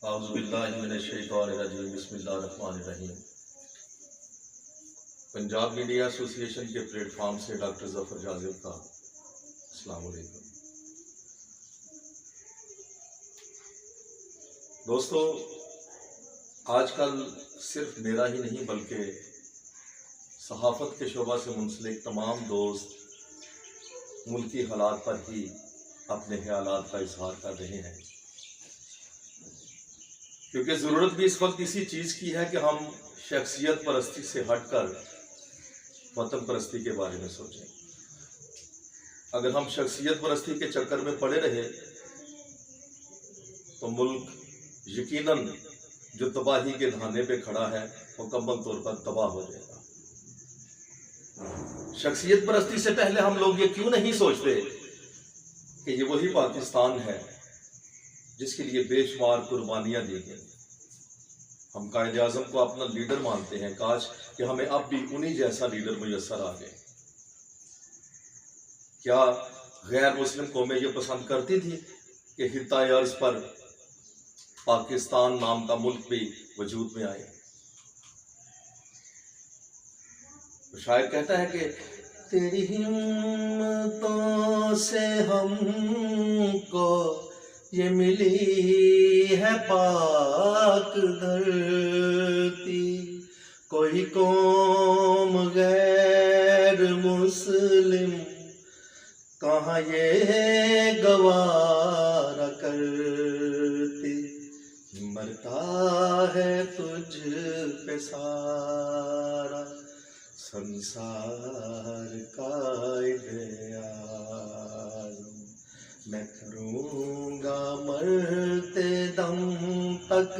اعوذ باللہ من الشیطان الرجیم بسم اللہ الرحمن الرحیم۔ پنجاب میڈیا ایسوسی ایشن کے پلیٹ فارم سے ڈاکٹر ظفر جازب کا السلام علیکم۔ دوستو، آج کل صرف میرا ہی نہیں بلکہ صحافت کے شعبہ سے منسلک تمام دوست ملکی حالات پر ہی اپنے خیالات کا اظہار کر رہے ہیں، کیونکہ ضرورت بھی اس وقت اسی چیز کی ہے کہ ہم شخصیت پرستی سے ہٹ کر وطن پرستی کے بارے میں سوچیں۔ اگر ہم شخصیت پرستی کے چکر میں پڑے رہے تو ملک یقیناً جو تباہی کے دھانے پہ کھڑا ہے مکمل طور پر تباہ ہو جائے گا۔ شخصیت پرستی سے پہلے ہم لوگ یہ کیوں نہیں سوچتے کہ یہ وہی پاکستان ہے جس کے لیے بے شمار قربانیاں دی گئی۔ ہم قائد اعظم کو اپنا لیڈر مانتے ہیں، کاش کہ ہمیں اب بھی انہی جیسا لیڈر میسر آ گئے۔ کیا غیر مسلم قومیں یہ پسند کرتی تھی کہ خطۂ ارض پر پاکستان نام کا ملک بھی وجود میں آئے؟ شاعر کہتا ہے کہ تیری ہمتوں سے ہم کو یہ ملی ہے پاک دھرتی، کوئی قوم غیر مسلم کہاں یہ گوارا کرتی، مرتا ہے تجھ پہ سارا سنسار قائد اعظم، میں کروں گا مرتے دم تک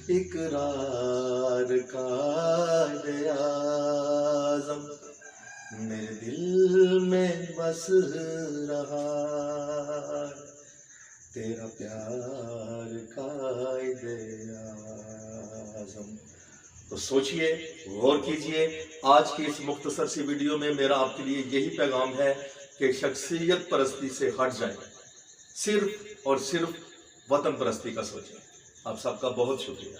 اقرار قائد اعظم، میرے دل میں بس رہا تیرا پیار قائد اعظم۔ تو سوچئے، غور کیجئے، آج کی اس مختصر سی ویڈیو میں میرا آپ کے لیے یہی پیغام ہے کہ شخصیت پرستی سے ہٹ جائیں، صرف اور صرف وطن پرستی کا سوچیں۔ آپ سب کا بہت شکریہ۔